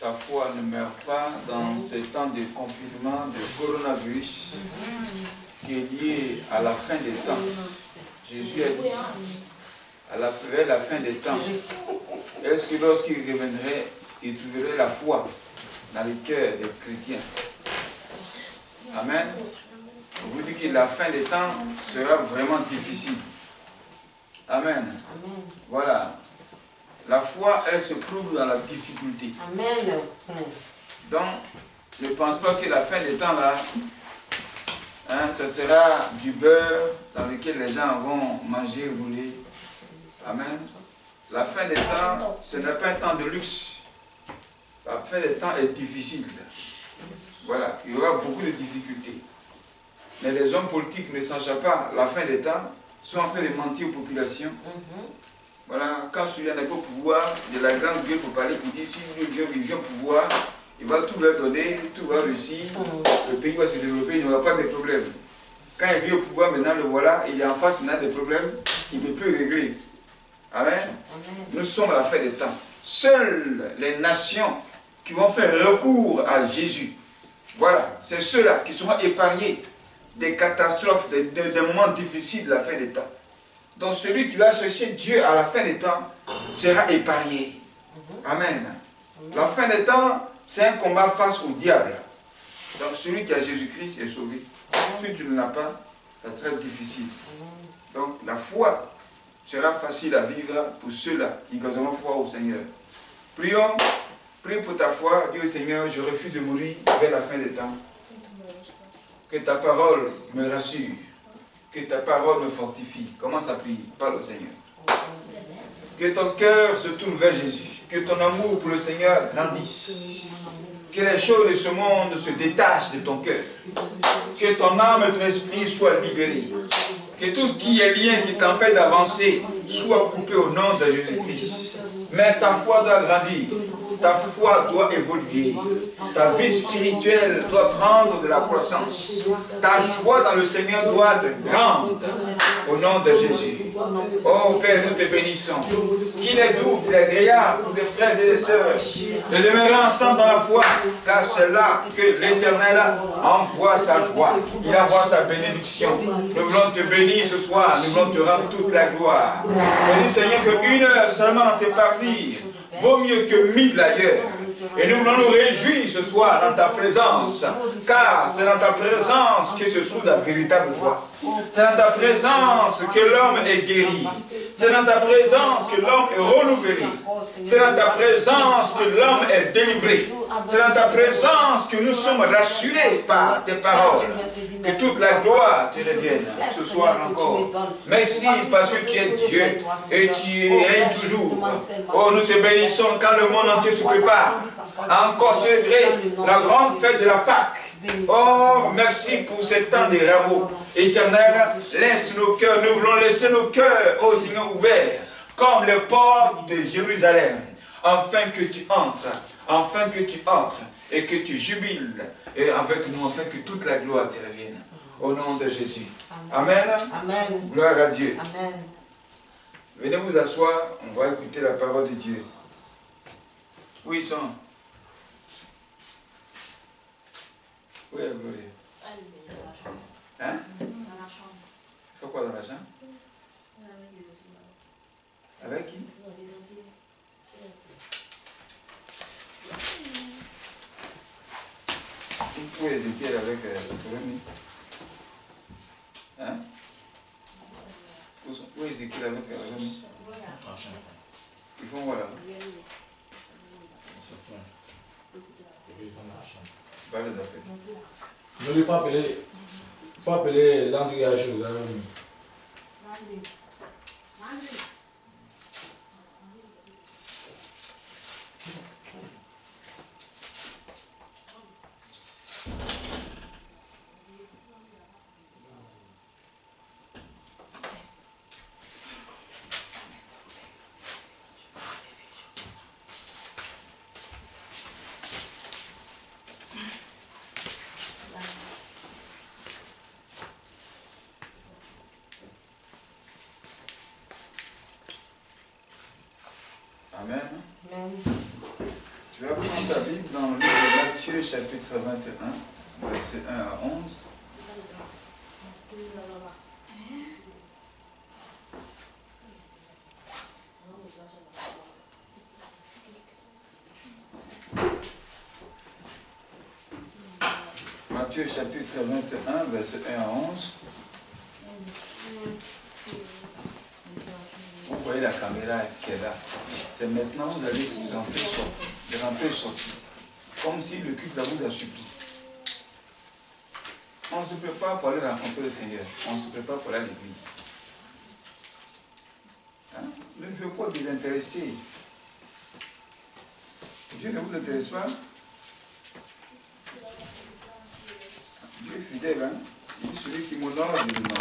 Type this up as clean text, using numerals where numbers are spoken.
Ta foi ne meurt pas dans ces temps de confinement, de coronavirus, qui est lié à la fin des temps. Jésus a dit, vers la fin des temps, est-ce que lorsqu'il reviendrait, il trouverait la foi dans le cœur des chrétiens? Amen. Je vous dis que la fin des temps sera vraiment difficile. Amen. Voilà. La foi, elle se prouve dans la difficulté. Amen. Donc, ne pense pas que la fin des temps, là, ce sera du beurre dans lequel les gens vont manger, rouler. Amen. La fin des temps, ce n'est pas un temps de luxe. La fin des temps est difficile. Voilà, il y aura beaucoup de difficultés. Mais les hommes politiques ne sachant pas la fin des temps, sont en train de mentir aux populations. Voilà, quand celui-là n'est pas au pouvoir, de la grande gueule pour parler, pour dire si nous viens au pouvoir, il va tout leur donner, tout va réussir, le pays va se développer, il n'y aura pas de problème. Quand il vient au pouvoir, maintenant le voilà, il est en face maintenant des problèmes, il ne peut plus régler. Amen. Nous sommes à la fin des temps. Seules les nations qui vont faire recours à Jésus, voilà, c'est ceux-là qui seront épargnés des catastrophes, des moments difficiles de la fin des temps. Donc celui qui va chercher Dieu à la fin des temps sera épargné. Amen. La fin des temps, c'est un combat face au diable. Donc celui qui a Jésus-Christ est sauvé. Si tu ne l'as pas, ça sera difficile. Donc la foi sera facile à vivre pour ceux-là qui ont foi au Seigneur. Prions, prie pour ta foi. Dis au Seigneur, je refuse de mourir vers la fin des temps. Que ta parole me rassure. Que ta parole me fortifie. Commence à prier. Parle au Seigneur. Que ton cœur se tourne vers Jésus. Que ton amour pour le Seigneur grandisse. Que les choses de ce monde se détachent de ton cœur. Que ton âme et ton esprit soient libérés. Que tout ce qui est lien qui t'empêche d'avancer soit coupé au nom de Jésus-Christ. Mais ta foi doit grandir. Ta foi doit évoluer. Ta vie spirituelle doit prendre de la croissance. Ta joie dans le Seigneur doit être grande. Au nom de Jésus. Oh Père, nous te bénissons. Qu'il est doux, qu'il est agréable pour des frères et des sœurs de demeurer ensemble dans la foi. Car c'est là que l'Éternel envoie sa joie. Il envoie sa bénédiction. Nous voulons te bénir ce soir. Nous voulons te rendre toute la gloire. Je dis Seigneur qu'une heure seulement dans tes parvis vaut mieux que 1000 ailleurs. Et nous voulons nous réjouir ce soir dans ta présence, car c'est dans ta présence que se trouve la véritable joie. C'est dans ta présence que l'homme est guéri. C'est dans ta présence que l'homme est renouvelé. C'est dans ta présence que l'homme est délivré. C'est dans ta présence que nous sommes rassurés par tes paroles. Que toute la gloire te revienne ce soir encore. Merci parce que tu es Dieu et tu règnes toujours. Oh, nous te bénissons quand le monde entier se prépare à encore célébrer la grande fête de la Pâque. Oh, merci pour ce temps de rameaux. Éternel, laisse nos cœurs, nous voulons laisser nos cœurs, oh Seigneur, ouverts, comme les portes de Jérusalem, afin que tu entres, et que tu jubiles et avec nous, afin que toute la gloire te revienne. Au nom de Jésus. Amen. Amen. Gloire à Dieu. Amen. Venez vous asseoir, on va écouter la parole de Dieu. Où ils sont? Où est Gloria? Hein? Dans la chambre. Il faut quoi dans la chambre? Avec qui? Où est Ézéchiel avec Rémi? Hein? Où est Ézéchiel avec Rémi? Ils font voilà. Va les appeler. Ne lui pas appeler Landry à jour. Bible dans le livre de Matthieu, chapitre 21, verset 1 à 11. Matthieu, chapitre 21, verset 1 à 11. Vous voyez la caméra qui est là. C'est maintenant vous allez vous en faire sortir. De rentrer sortir. Comme si le culte vous a supplié. On ne se prépare pour aller rencontrer le Seigneur. On se prépare pour aller à l'église. Hein? Ne veux pas désintéresser. Dieu ne vous intéresse pas. Dieu est fidèle. Hein? Il est celui qui m'honore, je l'honore.